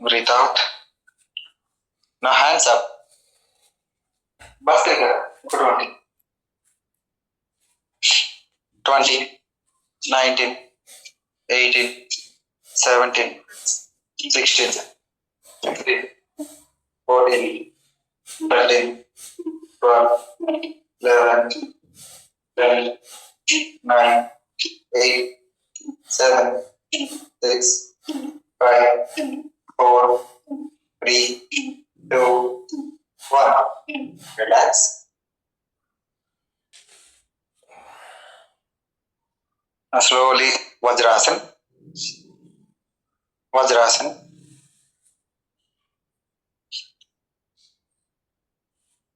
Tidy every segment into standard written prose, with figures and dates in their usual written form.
Breathe out. Now hands up. Basket 20. 20, 19, 18, 17, 16, 15, 14, 13, 12, 11, 10, 9, 8, 7, 6, 5, 4, 3, 2, 1. Relax. Now slowly Vajrasan. Vajrasan.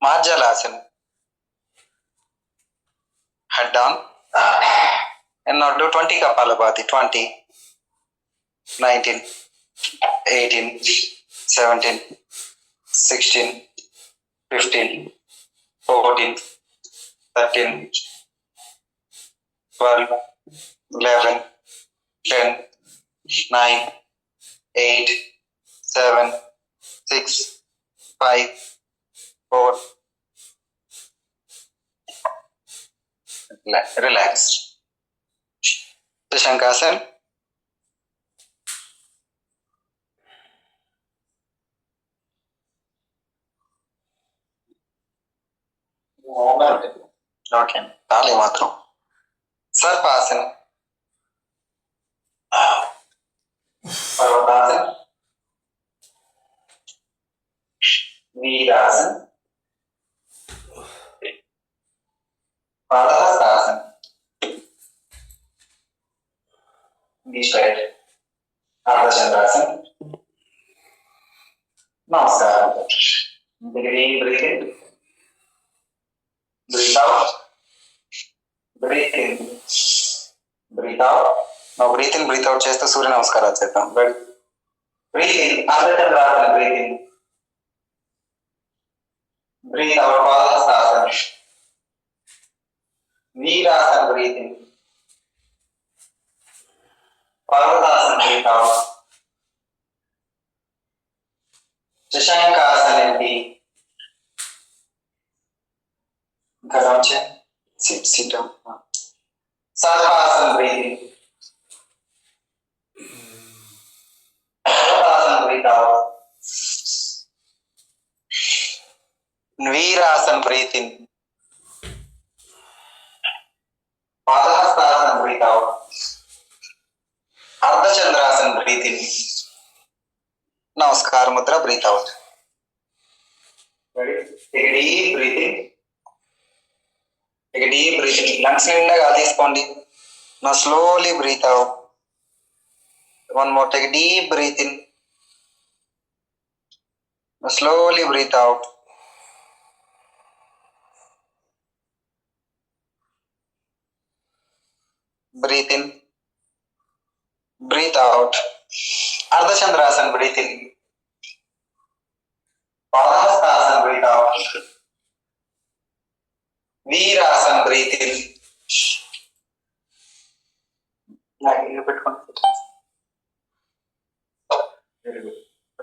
Marjalasana. Head down. And now do 20 Kapalabhati. 20, 19, 18, 17, 16, 15, 14, 13, 12, 11, 10, 9, 8, 7, 6, 5, 4. Relax. Shankasana. Okay. Tali matram. Sarpasana. Parvatasana. Virasana. Padahastasana. Knee straight. Ardhachandrasana. Namaskaram. Take a deep breath in. Breathe out. Breathe in. Breathe out. Now breathe in, breathe out. Chesta Surya Namaskara cheddam. Breathe in. Ardhachandrasana. Breathe in. Breathe out. Padahastasana. Virasana. Breathe in. Parvatasana. Breathe out. Shashankasana. Empty. Gadam chin. Sit down. Sarpasana. Breathe in. Parvatasana. Breathe out. Virasana. Breathe in. Padahastasana. Breathe out. Ardhachandrasana. Breathe in. Namaskar Mudra. Breathe out. Ready? Take a deep breathing. Take a deep breathing. Lungs ninda gaali తీసుకోండి. Now slowly breathe out. One more. Take a deep breath in. Now slowly breathe out. Breathe in. Breathe out. Ardha Chandrasana. Breathe in. Padahastasana. Breathe out. Virasana. Breathe in.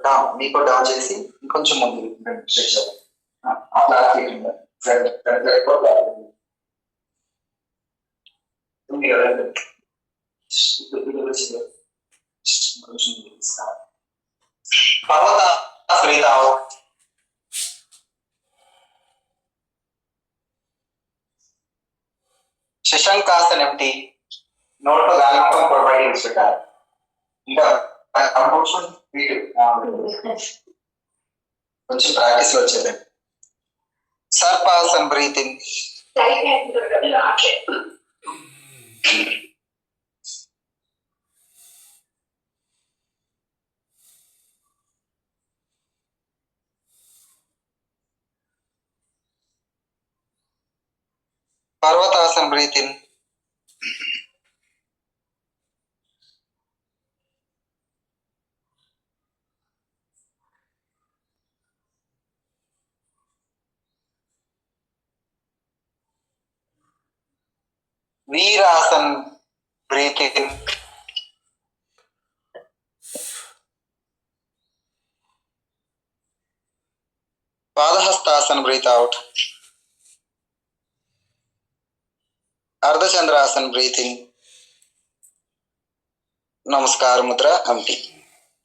Down మీకు down చేసి ఇంకొంచెం ముందు stretch అట్లా front పర్వత breath out. Shashankasana empty. నోట్లో గాలి మొత్తం బయట విడిచిపెట్టాలి. ఇంకా కొంచెం ప్రాక్టీస్ లో వచ్చేది. Sarpasana breathe in. Parvatasana breathe in. Virasana breathe in. Padahastasana, breathe out. Ardha Chandrasana, breathe in. Namaskar Mudra, empty.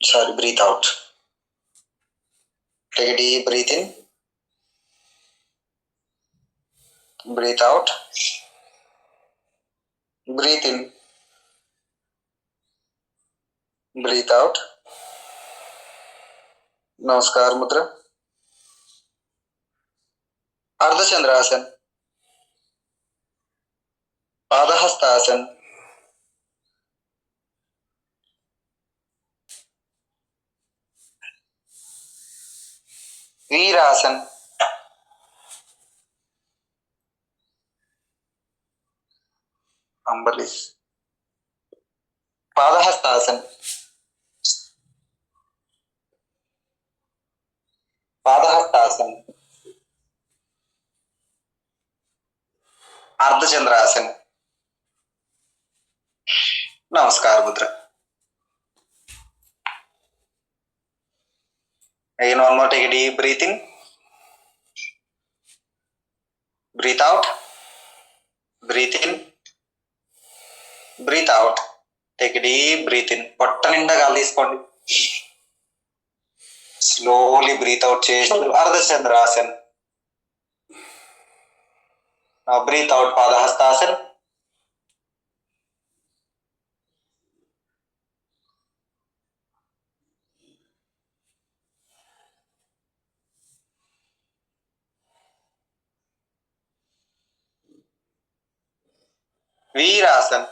Sorry, breathe out. Take a deep breath in. Breathe out. Breathe in. Breathe out. Namaskar Mudra. Ardha Chandrasana. Padahastasana. Virasana. Ambalis. Padahastasana. Padahastasana. Ardha Chandrasana. Namaskar Mudra. Again, one more. Take a deep breath in. Breathe out. Breathe in. Breathe out. Take a deep breath in. పొట్ట నిండా గాలి తీసుకోండి. Slowly breathe out చేస్తూ అర్ధ చంద్రాసన్. Now breathe out Padahastasana. Virasana.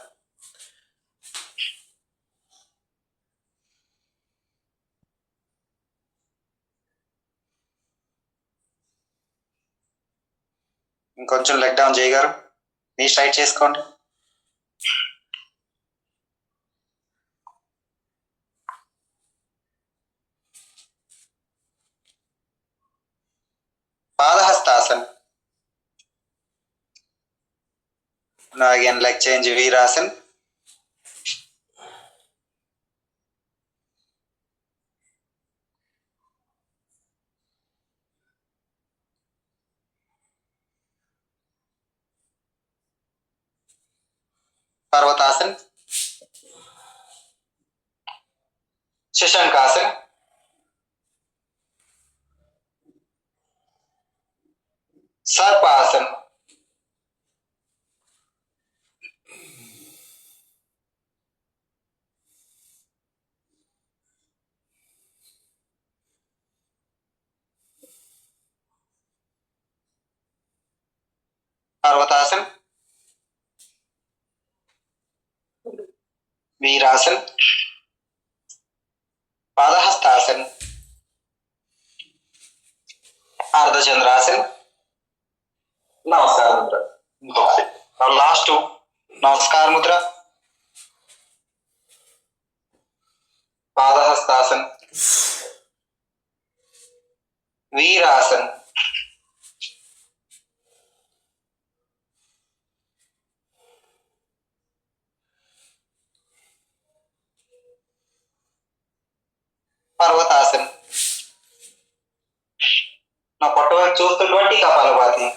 ఇంకొంచెం leg down చేయగారు. నీ straight చేసుకోండి. Padahastasana. Now again leg change Virasana. Parvatasana. Shashankasana. Sarpasana. Parvatasana. Virasana. Padahastasana. Ardha Chandrasana. Namaskar Mudra. Now last two. Namaskar Mudra. Padahastasana. Virasana. Parvatasana. నా పొట్ట వైపు చూస్తున్నటువంటి kapalbhati.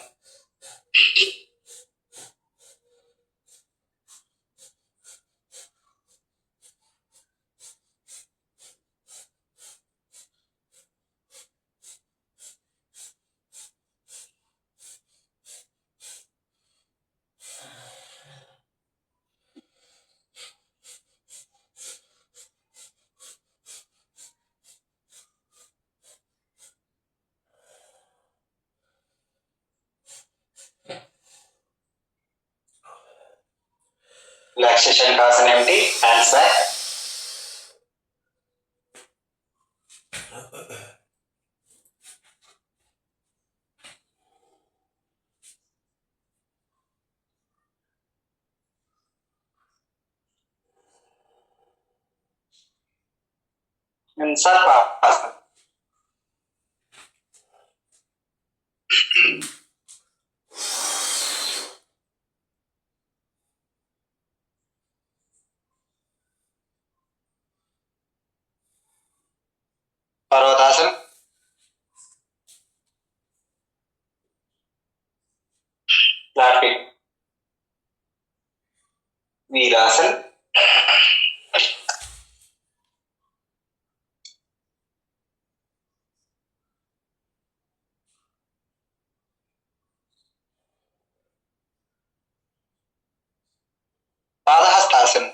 Relaxation Asana empty, hands back. And Sarpasana. Parvatasana. వీరాసన్. Padahastasan.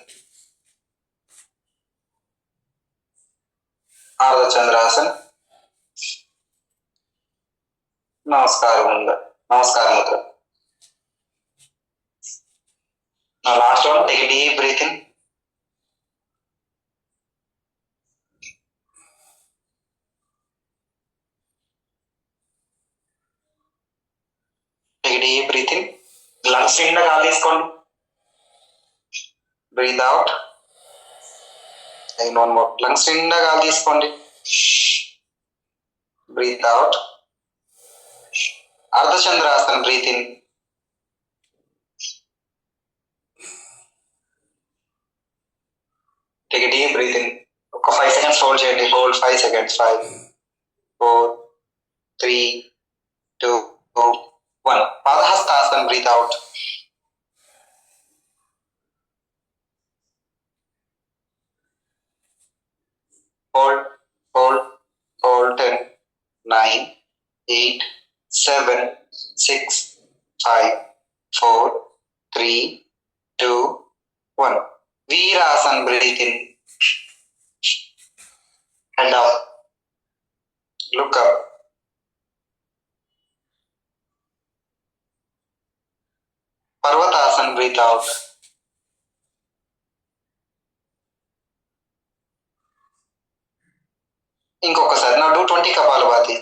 ఆర్ధచంద్రాసన్. నమస్కారం నమస్కారం Mudra. Now last one, take a deep breath in. Take a deep breath in. Lungs నిండా గాలి తీసుకోండి. Breathe out. And one more. Lungs నిండా గాలి తీసుకోండి. Breathe out. అర్ధచంద్రాసన్. Breathe in. Take a deep breath in. ఒక 5 seconds hold చేయండి. Hold 5 seconds. 5, 4, 3, 2, 1. Padahastasan. Breathe out. Hold 10, 9, 8, 7, 6, 5, 4, 3, 2, 1. Veerasan. Breathe in. Head up. Look up. Parvatasan. Breathe out. ఇంకొకసారి. Now do 20 Kapalabhati.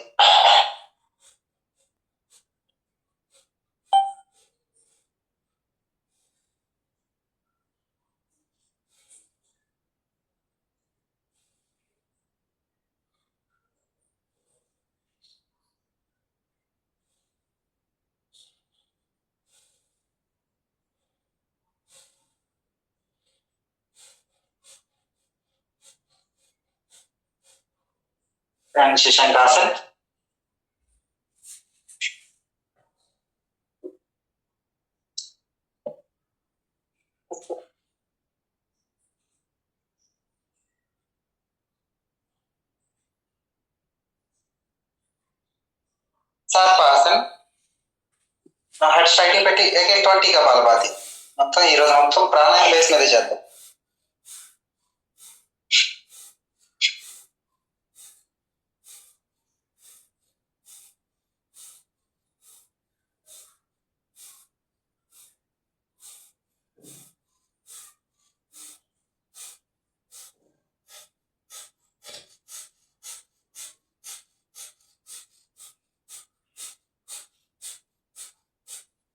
And Shashankasan. Sarpasan. Now head straight పెట్టి again 20 Kapalabhati. మొత్తం ఈరోజు మొత్తం ప్రాణాయామం base మీద చేద్దాం.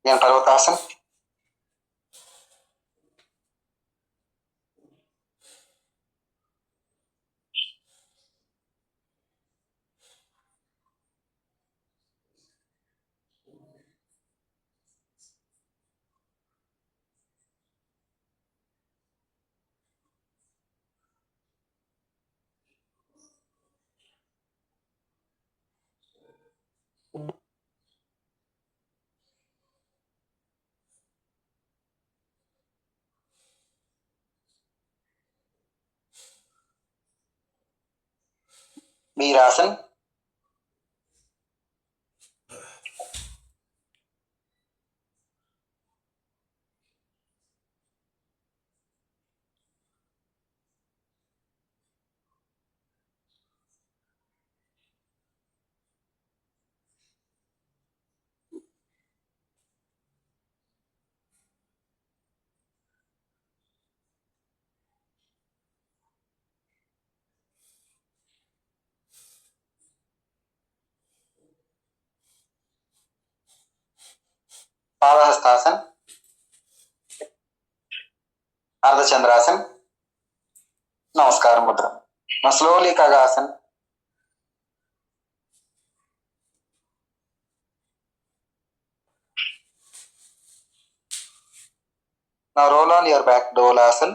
నేను పర్వతాసన్. వీరాసన్. పాదహస్తాసన్. అర్ధచంద్రాసన్. నమస్కారం Mudra. Now slowly Kagasan. Now roll on your back, Dolasan.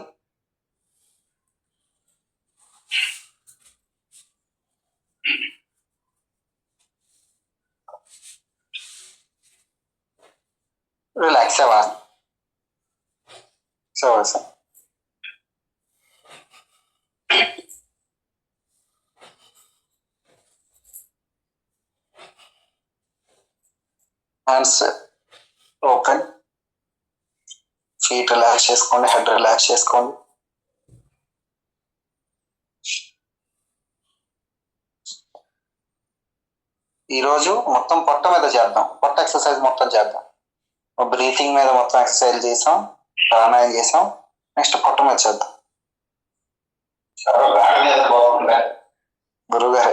Relax, Savas. So hands open, feet relax చేసుకోండి, హెడ్ రిలాక్స్ చేసుకోండి. ఈరోజు మొత్తం పొట్ట మీద చేద్దాం, పొట్ట ఎక్సర్సైజ్ మొత్తం చేద్దాం. బ్రీతింగ్ మీద మొత్తం ఎక్సర్సైజ్ చేసాం, ప్రాణాయామం చేసాం, నెక్స్ట్ పొట్ట మీద చేద్దాం. గురువు గారే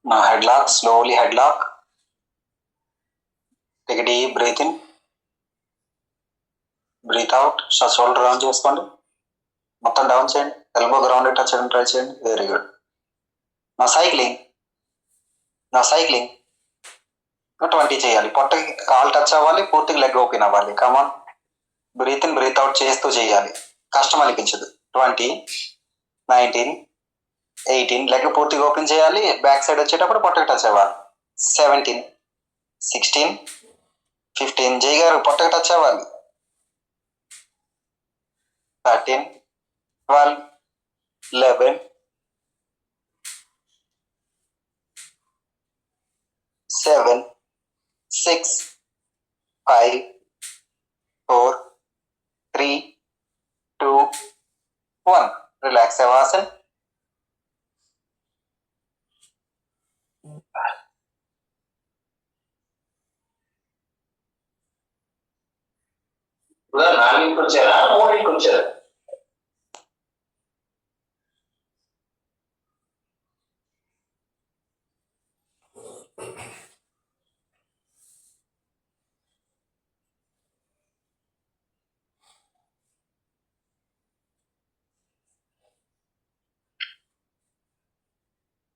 Now head lock, slowly head lock. Take a deep breath in, breathe out. Shoulder down చేసుకోండి, మొత్తం డౌన్ చేయండి, ఎల్బో గ్రౌండ్ టచ్ చేయడం ట్రై చేయండి. Very good. నా సైక్లింగ్ 20 చేయాలి. పొట్టకి కాల్ టచ్ అవ్వాలి, పూర్తిగా లెగ్ ఓపెన్ అవ్వాలి. కమాన్, బ్రీత్ ఇన్ బ్రీత్ అవుట్ చేస్తూ చేయాలి, కష్టం అనిపించదు. 20, 19, 18, లెగ్ పూర్తిగా ఓపెన్ చేయాలి. బ్యాక్ సైడ్ వచ్చేటప్పుడు పొట్టకి టచ్ అవ్వాలి. 17, 16, 15, జై గారు పొట్టకి టచ్ అవ్వాలి. 13, 12, 11, 7, 6, 5, 4, 3, 2, 1. Relax Shavasana. నాలుగింటికి వచ్చారా మూడింటికి వచ్చారా?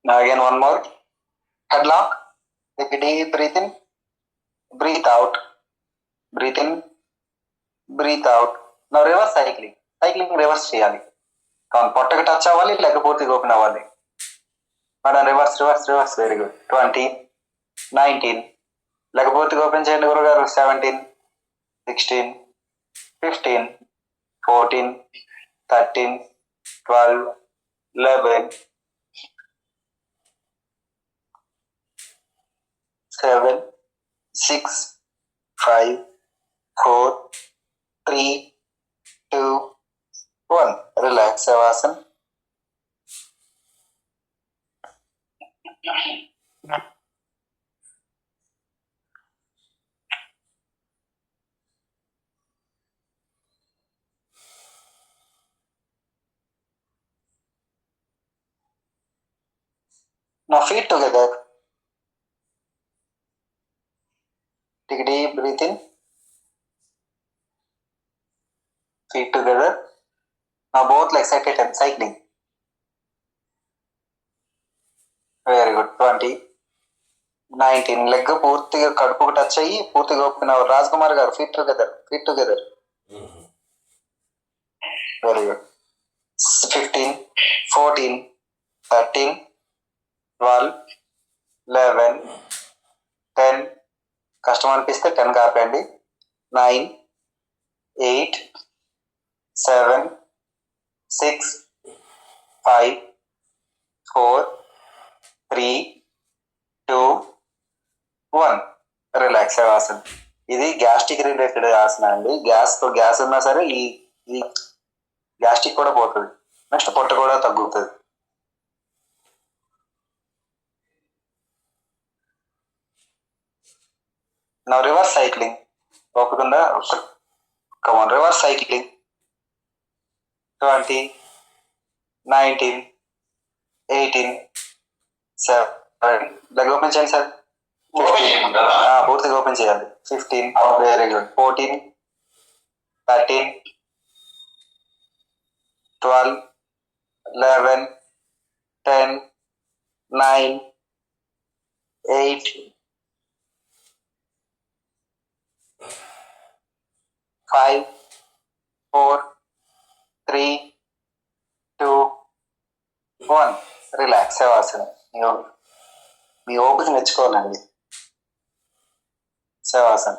Now again one more. Headlock. Take a deep breath in. Breathe out. Breathe in. Breathe out. Now reverse cycling. Cycling reverse చేయాలి. కావున పొట్టకి టచ్ అవ్వాలి, లేకపోతే ఓపెన్ అవ్వాలి. Madam reverse reverse reverse. Very good. 20, 19, లేకపోతే ఓపెన్ చేయండి గురుగారు. 17, 16, 15, 14, 13, 12, 11, 7, 6, 5, 4, 3, 2, 1. Relax Shavasana. Now feet together. Take a deep breath in. Feet together. Now both legs at a time. Cycling. Very good. 20, 19. Leg పూర్తిగా కడుపుకు touch అయ్యి పూర్తిగా open అవ్వాలి. Raj Kumar garu feet together. Feet together. Very good. 15, 14, 13, 12, 11, 10. కష్టం అనిపిస్తే 10 కాపండి. 9, 8, 7, 6, 5, 4, 3, 2, 1. Relax ఆసన. ఇది gastric related ఆసన అండి. Gas ఉన్నా సరే ఈ గ్యాస్ట్రిక్ కూడా పోతుంది. నెక్స్ట్ పొట్ట కూడా తగ్గుతుంది. నా రివర్స్ సైక్లింగ్ ఒప్పుకుందా? కమాన్ రివర్స్ సైక్లింగ్. 20, 19, 18, 7. లెగ్ ఓపెన్ చేయండి సార్. పూర్తిగా ఓపెన్ చేయాలి. 15. Very good. 14, 13, 12, 11, 10, 9, 8, 5, 4, 3, 2, 1. రిలాక్స్ శవాసనం. మీ ఓపిక మెచ్చుకోవాలండి. శవాసనం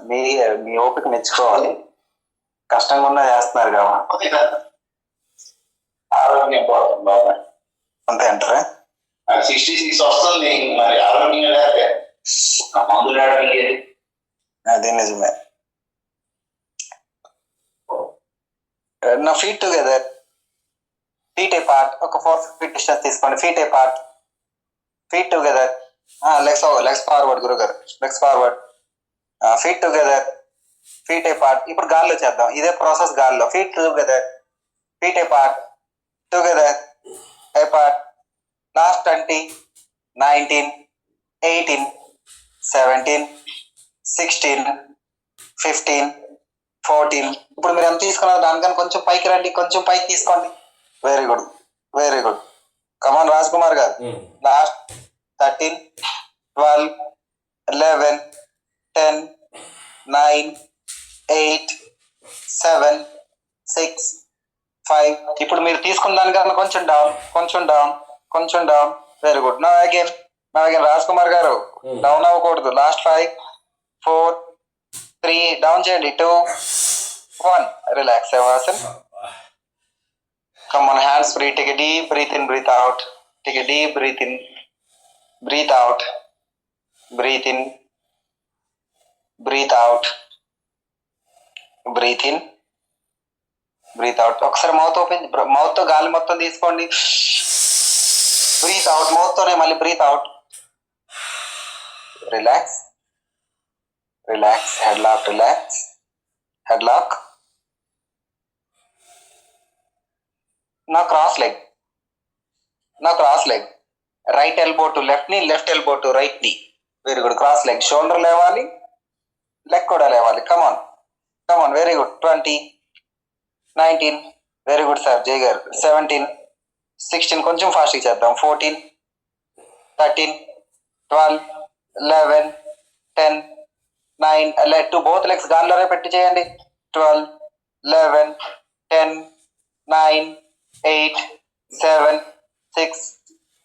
మీ ఓపిక మెచ్చుకోవాలి. కష్టంగా ఉన్నా చేస్తున్నారు కాబట్టి ఆరోగ్యం పోతుంది బాబా. అంతే అంటారా? 66 వస్తుంది, మరి ఆరోగ్యం లేకపోతే మందులు ఆడలేదు. అదే నిజమే. నా feet together. Feet apart. ఒక 4 feet డిస్టెన్స్ తీసుకోండి. Feet apart. Feet together. Legs forward గురుగారు. Legs forward. Feet together. Feet apart. ఇప్పుడు గాల్లో చేద్దాం. ఇదే ప్రాసెస్ గాల్లో. Feet together. Feet apart. Together. Apart. Last 20, 19, 18, 17, 16, 15, 14. ఇప్పుడు మీరు ఎంత తీసుకున్నారు దానికన్నా కొంచెం పైకి రండి. కొంచెం పైకి తీసుకోండి. Very good. Very good. Come on Raj Kumar garu. Last 13, 12, 11, 10, 9, 8, 7, 6, 5. ఇప్పుడు మీరు తీసుకున్న దానికన్నా కొంచెం డౌన్, కొంచెం డౌన్, కొంచెం డౌన్. Very good. నా అగైన్ రాజ్ కుమార్ గారు డౌన్ అవ్వకూడదు. లాస్ట్ 5, 4, 3. డౌన్ చేయండి. 2, 1. Relax Shavasan. Come on, hands free. Take a deep breath in, breathe out. Take a deep breath in, breathe out. Breathe in, breathe out. Breathe in, breathe out. ఒకసారి mouth open, mouth తో గాలి మొత్తం తీసుకోండి. Breathe out, mouth తోనే మళ్ళీ breathe out. Relax, relax. Head lock, relax. Head lock. నా cross leg, నా cross leg. Right elbow to left knee, left elbow to right knee. Very good. Cross leg. Shoulder లేవాలి, leg కూడా లేవాలి. Come on, come on. Very good. 20, 19. Very good sir Jai garu. 17, 16. కొంచెం ఫాస్ట్గా చేద్దాం. 14, 13, 12, 11, 10, 9. Leg to both legs గాల్లోనే పెట్టి చేయండి. 12, 11, 10, 9, 8, 7, 6,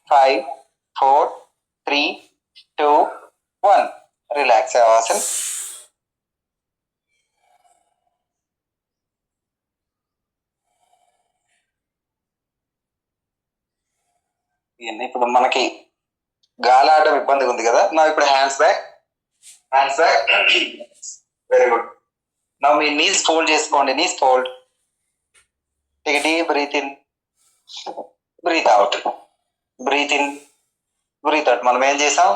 5, 4, 3, 2, 1. రిలాక్స్ అవ్వాల్సింది. ఇప్పుడు మనకి గాలి ఆడడం ఇబ్బందిగా ఉంది కదా. నా ఇప్పుడు hands back, hands back. Very good. నా మీ నీస్ ఫోల్డ్ చేసుకోండి. Knees fold. Take deep breath in, breathe out. Breathe in, breathe out. మనం ఏం చేసాం?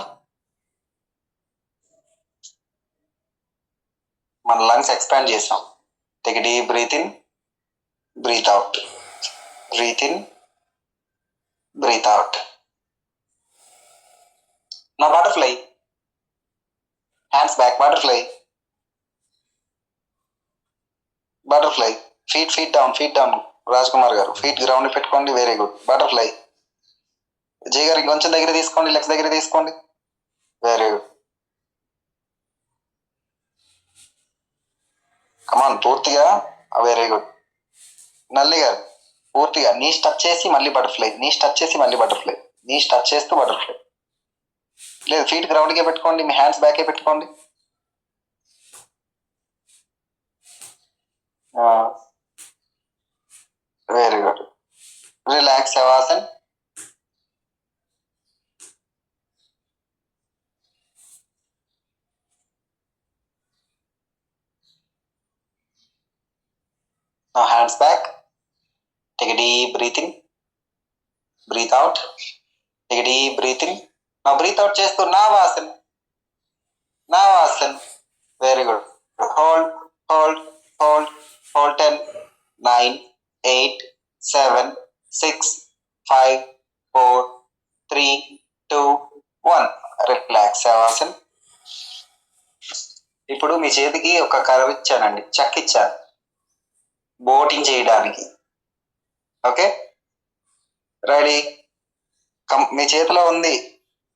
మన లంగ్స్ ఎక్స్పాండ్ చేసాం. Take deep breath in, breathe out. Breathe in, breathe out. నా butterfly. Hands back, butterfly, butterfly. Feet down, feet down. Raj Kumar garu feet ground పెట్టుకోండి. Very good. Butterfly. Jai garu ఇంకొంచెం దగ్గర తీసుకోండి, లెగ్స్ దగ్గర తీసుకోండి. Very good. కమాన్, పూర్తిగా. Very good. నల్లి గారు పూర్తిగా నీస్ టచ్ చేసి మళ్ళీ బటర్ఫ్లై, నీస్ టచ్ చేసి మళ్ళీ బటర్ఫ్లై, నీస్ టచ్ చేస్తూ బటర్ఫ్లై. లేదు, ఫీట్ గ్రౌండ్కే పెట్టుకోండి, మీ హ్యాండ్స్ బ్యాకే పెట్టుకోండి. Very good. Relax Shavasan. Now hands back. Take a deep breath in. Breathe out. Take a deep breath in. Now breathe out చేస్తూ navasana, navasana. Very good. Hold, hold, hold, hold. 10, 9, 8, 7, 6, 5, 4, 3, 2, 1. Relax Shavasan. ఇప్పుడు మీ చేతికి ఒక curve ఇచ్చానండి, check ఇచ్చాను boating చేయడానికి. Okay, ready? మీ చేతిలో ఉంది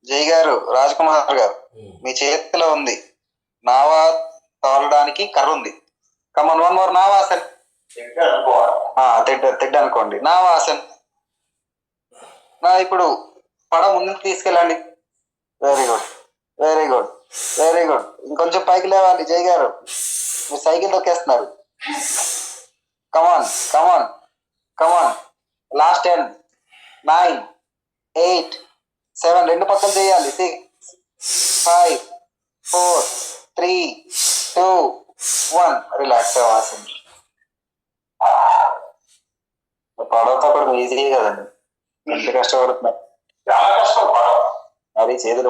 జై గారు, రాజ్ కుమార్ గారు, మీ చేతిలో ఉంది నావా తోలడానికి కర్ర ఉంది. Come on, one more. నావాసన్. తిడ్డ అనుకోండి. నావాసన్. నా ఇప్పుడు పడవ ముందుకు తీసుకెళ్ళండి. Very good, very good, very good. ఇంకొంచెం పైకి లేవాలి జై గారు, మీరు సైకిల్ తొక్కేస్తున్నారు. కమాన్, కమాన్, కమాన్. లాస్ట్ 10, 9, 8, 7. రెండు పక్కలు చేయాలి. 6, 5, 4, 3, 2, 1. రిలాక్స్ అవ్వాల్సింది. పడవతో కూడా ఈజీ కదండి, ఎంత కష్టపడుతున్నారు. చాలా కష్టం పడవ. అది చేతులు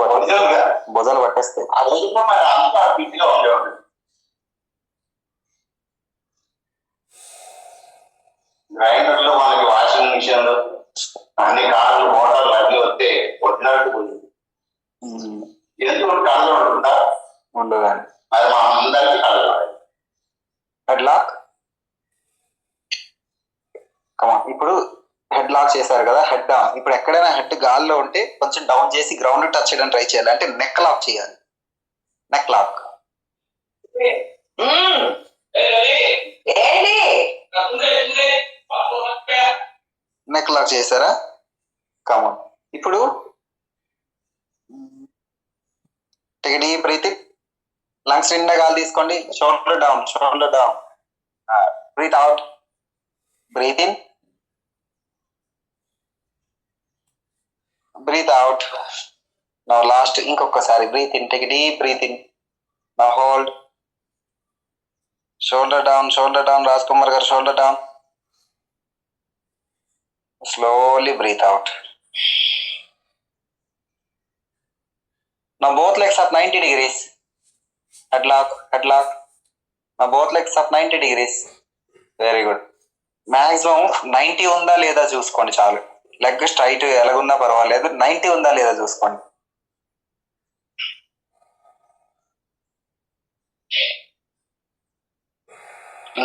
భుజాలు పట్టేస్తాయి. ఆ రోజుల్లో మరి అంతా ఫిట్గా ఉండేవాడు. గ్రైండర్లు, మనకి వాషింగ్ మిషన్లు, అన్ని కార్లు, మోటార్లు అన్ని వస్తే కొట్టినట్టు పోయింది. ఎందుకు కళ్ళు ఉంటుందా? ఉండదండి. అది మా అందరికీ కళ్ళు. Head lock. కమాన్, ఇప్పుడు హెడ్ లాక్ చేశారు కదా, హెడ్ డౌన్. ఇప్పుడు ఎక్కడైనా హెడ్ గాల్లో ఉంటే కొంచెం డౌన్ చేసి గ్రౌండ్ టచ్ చేయడానికి ట్రై చేయాలి. అంటే నెక్ లాక్ చేయాలి. Neck lock. నెక్ లాక్ చేశారా? కమాన్. ఇప్పుడు take deep breath in. Lungs నిండా గాలి తీసుకోండి. Shoulder down, shoulder down. Breathe out. Breathe in, breathe out. నా లాస్ట్ ఇంకొకసారి breathe in, take deep breath in. నా hold. Shoulder down Raj Kumar garu, shoulder down. Slowly breathe out. Now both legs up 90 degrees. Headlock. Now both legs up 90 degrees. Very good. Maximum 90 ఉందా లేదా చూసుకోండి చాలు. Leg straight ఎలాగున్నా పర్వాలేదు, 90 ఉందా లేదా చూసుకోండి.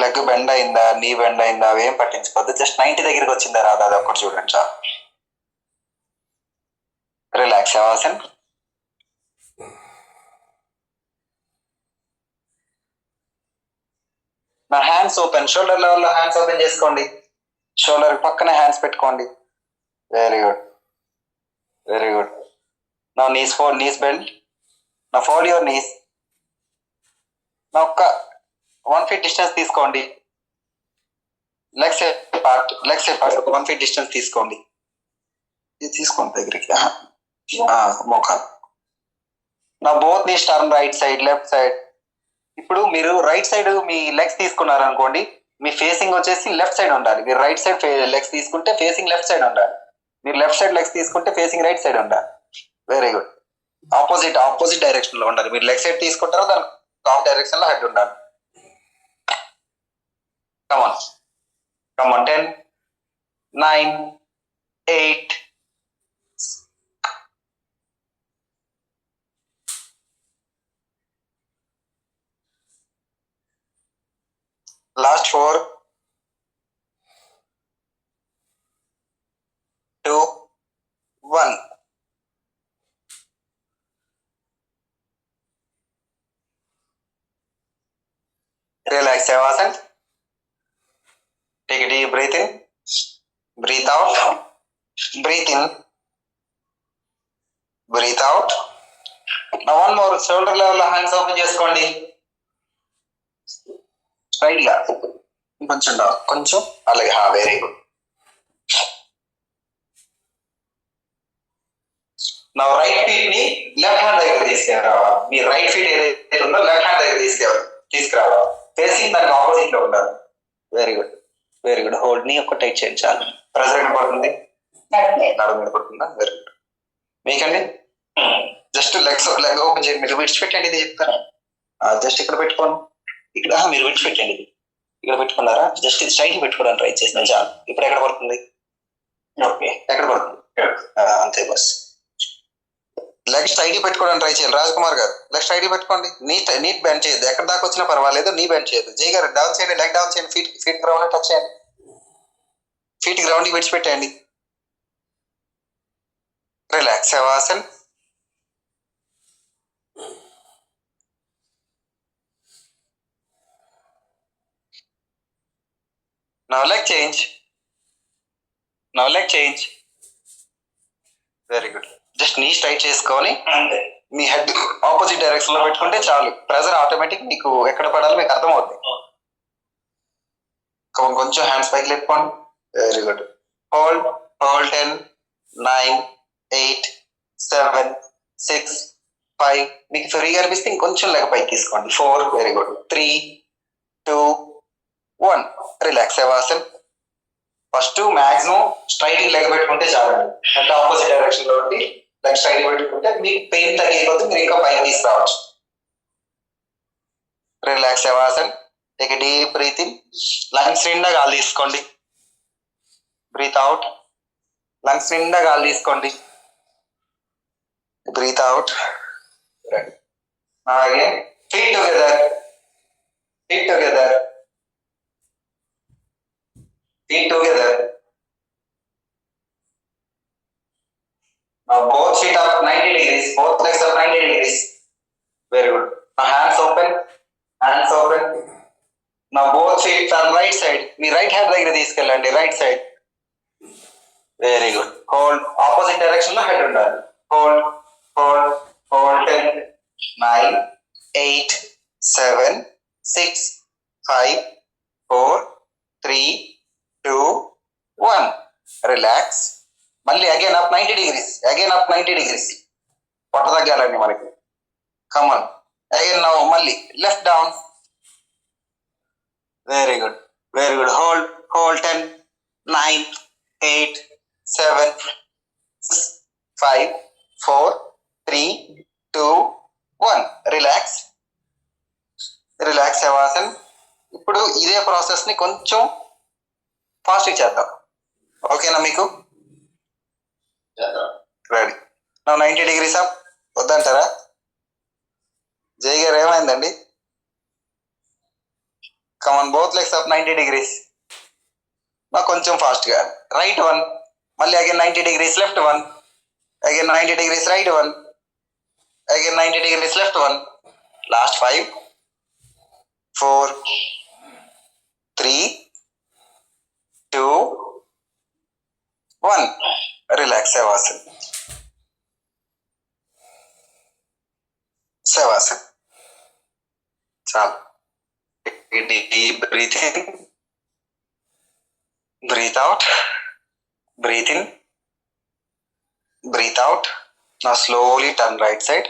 లెగ్ బెండ్ అయిందా, నీ బెండ్ అయిందా అవేం పట్టించుకోవద్దు. జస్ట్ 90 దగ్గరికి వచ్చిందా రాదా అది ఒక్కటి చూడండి చాలు. రిలాక్స్ శవాసన్. నా హ్యాండ్స్ ఓపెన్, షోల్డర్ లెవెల్లో హ్యాండ్స్ ఓపెన్ చేసుకోండి. షోల్డర్ పక్కన హ్యాండ్స్ పెట్టుకోండి. Very good. నా నీస్ బెల్ట్. నా ఫోల్డ్ యువర్ నీస్. నా ఒక్క 1 feet డిస్టెన్స్ తీసుకోండి. లెగ్స్ పార్ట్ ఒక 1 feet డిస్టెన్స్ తీసుకోండి. ఇది తీసుకోండి దగ్గరికి మోకాలు. నా బోత్ నీ turn right side, left side. ఇప్పుడు మీరు రైట్ సైడ్ మీ లెగ్స్ తీసుకున్నారు అనుకోండి, మీ ఫేసింగ్ వచ్చేసి లెఫ్ట్ సైడ్ ఉండాలి. మీరు రైట్ సైడ్ లెగ్స్ తీసుకుంటే ఫేసింగ్ లెఫ్ట్ సైడ్ ఉండాలి. మీరు లెఫ్ట్ సైడ్ లెగ్స్ తీసుకుంటే ఫేసింగ్ రైట్ సైడ్ ఉండాలి. Very good. ఆపోజిట్ డైరెక్షన్ లో ఉండాలి. మీరు లెగ్ సైడ్ తీసుకుంటారో దాని ఆఫ్ డైరెక్షన్ లో హెడ్ ఉండాలి. Come on. 10, 9, 8. Last 4, 2, 1. Relax Shavasan. Take a deep breath in, breathe out, breathe in, breathe out. Now one more, shoulder level hands open చేసుకోండి. Straight గా కొంచెం అలాగే. Very good. నా రైట్ ఫీట్ ని లెఫ్ట్ హ్యాండ్ దగ్గర తీసుకురావాలి. మీ రైట్ ఫీట్ ఏదైతే ఉందో లెఫ్ట్ హ్యాండ్ దగ్గర తీసుకురావాలి. ఫేసింగ్ దానికి ఆపోజిట్ లో ఉండాలి. Very good. హోల్డ్ ని ఒక టైట్ చేయండి చాలు. ప్రెజర్ ఎక్కడ పడుతుంది? నడుము మీద పడుతుందా? Very good. మీకండి జస్ట్ లెగ్ ఓపెన్ చేయండి. మీరు విడిచిపెట్టండి, ఇది చెప్తారా? జస్ట్ ఇక్కడ పెట్టుకోండి. ఇక్కడ మీరు విడిచిపెట్టండి. ఇది ఇక్కడ పెట్టుకున్నారా? జస్ట్ ఇది స్ట్రైట్ పెట్టుకోవడానికి ట్రై చేసిన చాలు. ఇప్పుడు ఎక్కడ పడుతుంది? ఓకే, ఎక్కడ పడుతుంది? అంతే బస్. లెగ్ స్ట్రైట్ పెట్టుకోవడానికి ట్రై చేయాలి. రాజ్ కుమార్ గారు లెగ్ స్ట్రైట్ పెట్టుకోండి. నీట్ బెండ్ చేయదు. ఎక్కడ దాకా వచ్చినా పర్వాలేదు, నీ బెండ్ చేయదు. జై గారు డౌన్ చేయండి, లెగ్ డౌన్ చేయండి. ఫీట్ గ్రౌండ్ టచ్ చేయండి. ఫీట్ గ్రౌండ్ కి విడిచిపెట్టండి. Relax Shavasan. Now leg change. Very good. Just నీ స్ట్రైట్ చేసుకొని మీ హెడ్ ఆపోజిట్ డైరెక్షన్ లో పెట్టుకుంటే చాలు. ప్రెజర్ ఆటోమేటిక్ మీకు ఎక్కడ పడాలో మీకు అర్థమవుతుంది. కొంచెం హ్యాండ్స్ పైకి లేపుకోండి. Very good. హోల్డ్ 10, 9, 8, 7, 6, 5. మీకు ఫ్రీగా అనిపిస్తే ఇంకొంచెం లెగ్ పైకి తీసుకోండి. 4. Very good. 3, 2, 1. Relax Shavasan. First maximum straight leg పెట్టుకుంటే చాలండి. అంటే ఆపోజిట్ డైరెక్షన్ లో ఉండి లెగ్ స్ట్రైట్ పెట్టుకుంటే మీకు పెయిన్ తగ్గిపోతే మీరు ఇంకా పైన తీసుకురావచ్చు. Relax shavasana. Take deep breath in. Lungs నిండా గాలి తీసుకోండి. Breathe out. లంగ్స్ నిండా గాలి తీసుకోండి. Breathe out. అలాగే feet together. Now both feet up 90 degrees. Both legs up 90 degrees. Very good. Now hands open. Now both feet turn right side. మీ right hand దగ్గర తీసుకెళ్ళండి. Right side. Very good. Hold. Opposite direction లో head ఉండాలి. Hold. 10, 9, 8, 7, 6, 5, 4, 3, 2, 1. Relax. మళ్ళీ again up 90 degrees. పొట్ట తగ్గాలండి మనకి. కమాన్ again now మళ్ళీ left down. Very good. Hold 10 9 8 7 6 5 4 3 2 1. Relax Shavasan. ఇప్పుడు ఇదే ప్రాసెస్ ని కొంచెం ఫాస్ట్ చేద్దాం. ఓకేనా మీకు? రెడీ. నా 90 degrees అప్ వద్దంటారా? జై గారు ఏమైందండి? Come on both legs up 90 degrees. నాకు కొంచెం ఫాస్ట్ గా. రైట్ 1, మళ్ళీ again 90 degrees left 1, again 90 degrees right 1, again 90 degrees left 1. Last 5 4 3 2 1. Relax shavasana. చాలు. Deep breathe in, breathe out, breathe in, breathe out. Now slowly turn right side.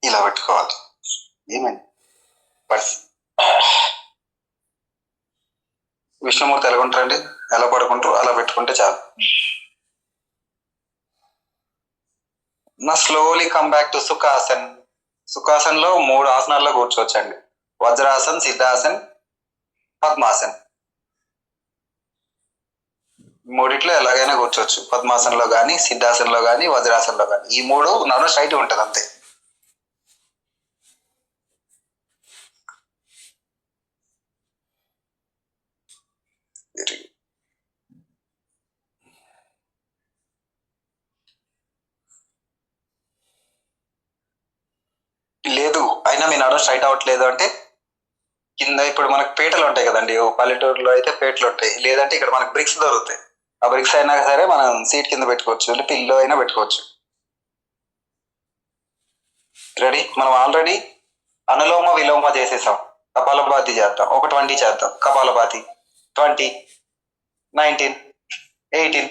ఇలా పెట్టుకోవాలి. ఏమైంది? విష్ణుమూర్తి ఎలా ఉంటారండి? ఎలా పడుకుంటారు అలా పెట్టుకుంటే చాలు. నా స్లోలీ కమ్ బ్యాక్ టు సుఖాసన్. సుఖాసన్ లో 3 ఆసనాల్లో కూర్చోవచ్చండి. వజ్రాసన్, సిద్ధాసన్, పద్మాసన్. మూడిట్లో ఎలాగైనా కూర్చోవచ్చు. పద్మాసనంలో కానీ, సిద్ధాసనంలో కానీ, వజ్రాసనంలో కానీ. ఈ 3 నన్ను స్ట్రైట్ ఉంటుంది అంతే. లేదు అయినా మీ నడుము స్ట్రైట్ అవ్వట్లేదు అంటే కింద ఇప్పుడు మనకు పీటలు ఉంటాయి కదండి. పల్లెటూరులో అయితే పీటలు ఉంటాయి, లేదంటే ఇక్కడ మనకు బ్రిక్స్ దొరుకుతాయి. ఆ బ్రిక్స్ అయినా సరే మనం సీట్ కింద పెట్టుకోవచ్చు, పిల్లో అయినా పెట్టుకోవచ్చు. రెడీ. మనం ఆల్రెడీ అనులోమ విలోమ చేసేసాం. కపాలభాతి చేద్దాం. ఒక 20 చేద్దాం. కపాలభాతి 20 19 18.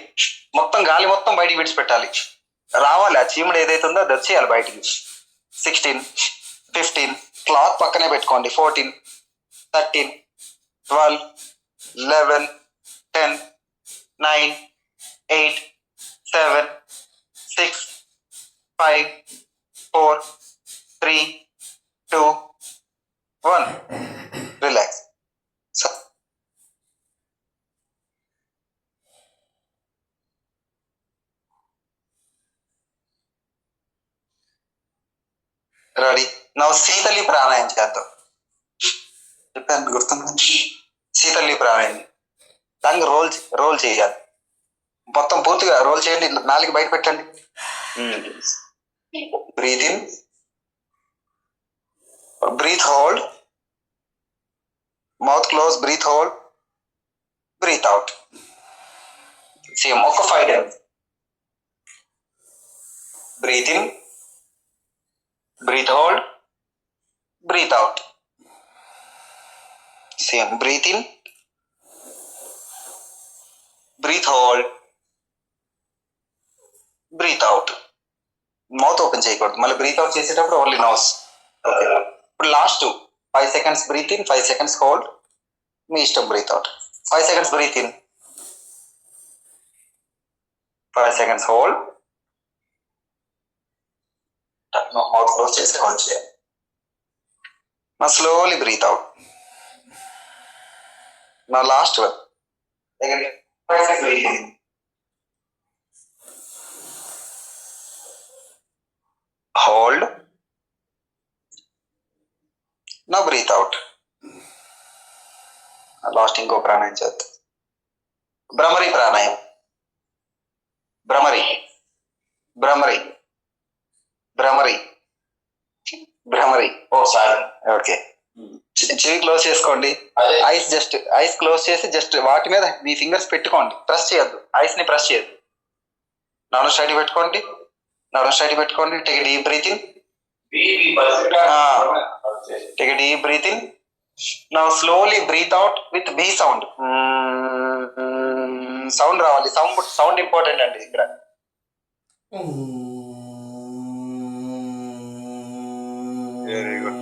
మొత్తం గాలి మొత్తం బయటికి విడిచిపెట్టాలి. రావాలి. ఆ చీముడు ఏదైతే ఉందో అది వచ్చేయాలి బయటికి. 16 15. క్లాత్ పక్కనే పెట్టుకోండి. 14 13 12 11 10 9 8 7 6 5 4 3 2 1. రిలాక్స్. రెడీ. నా శీతలి ప్రాణాయం చేద్దాం. చెప్పాను గుర్తుంది. శీతలి ప్రాణాయం. టంగ్ రోల్ చేయాలి. మొత్తం పూర్తిగా రోల్ చేయండి. నాలుగు బయట పెట్టండి. Breathe in, breathe hold, mouth close, breathe hold, breathe out. Same ఒక 5 times. Breathe in, breathe hold, breathe out. Same. Breathe in, breathe hold, breathe out. Mouth open చేయకూడదు. మళ్ళీ బ్రీత్ అవుట్ చేసేటప్పుడు ఓన్లీ నోస్. ఓకే. ఇప్పుడు last 5 seconds breathe in, 5 seconds hold. మీ ఇష్టం. Breathe out. 5 seconds breathe in, 5 seconds hold. Mouth close చేసి hold చేయాలి. నా slowly breathe out. నా last one. Breathe in, hold. నా బ్రీత్ అవుట్. లాస్ట్ ఇంకో ప్రాణాయం చేద్దాం. Bhramari pranayama. Bhramari bhramari bhramari bhramari. Oh sorry. Okay. చెవి క్లోజ్ చేసుకోండి. ఐస్ క్లోజ్ చేసి జస్ట్ వాటి మీద మీ ఫింగర్స్ పెట్టుకోండి. ప్రెస్ చేయొద్దు. ఐస్ ని ప్రెస్ చేయొద్దు. నడుము స్ట్రైట్ పెట్టుకోండి. Take deep breath in, Take a deep breath in. Now slowly breathe out with B sound. Sound రావాలి. Sound important అండి ఇక్కడ. Very good.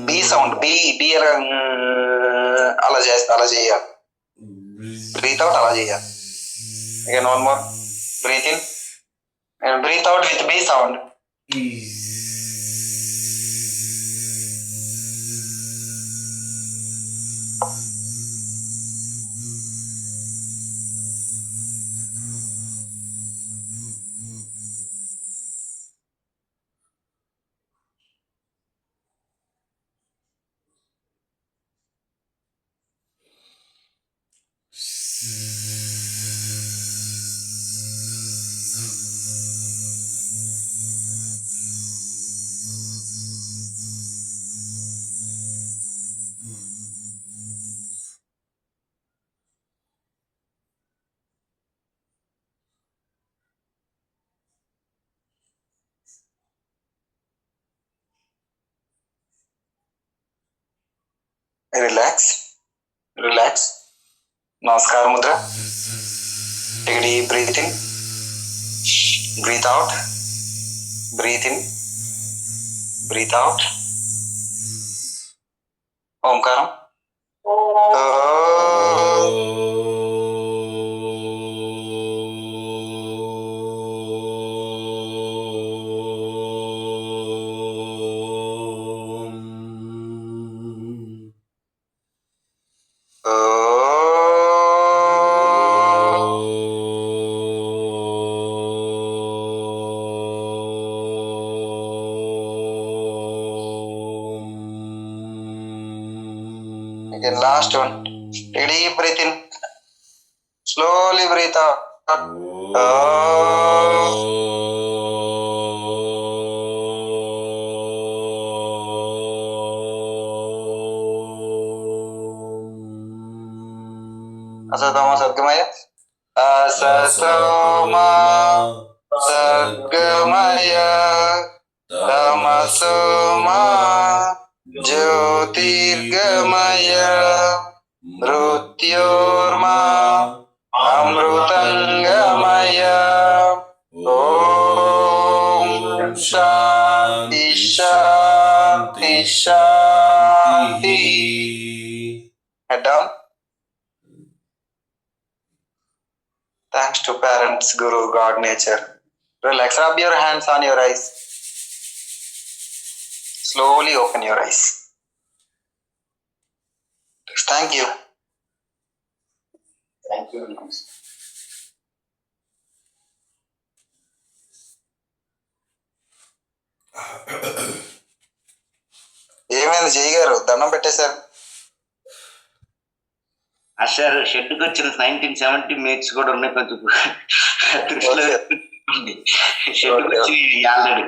B sound. B అలా చేయాలి. Breathe out అలా చేయాలి. Again one more. Breathe in and breathe out with B sound. Relax. Namaskar mudra. Take a deep breath in. Breathe out. Breathe in. Breathe out. Omkaram. Again, last one. Take a deep breath in. Slowly breathe out. Asatoma Sadgamaya. Asatoma Sadgamaya. Tamasoma Jyotirgamaya. Mrutyorma Amrutangamaya. Om Shanti Shanti Shanti. Head down. Thanks to parents, Guru, God, nature. Relax. Rub your hands on your eyes. Slowly open your eyes. Thank you. Thank you. ఏమైంది జై గారు, దండం పెట్టేశారు. Sir షెడ్కి వచ్చిన 1970 makes కూడా ఉన్నాయి, కొంచెం దృష్టిలో షెడ్కి వచ్చి ఆల్రెడీ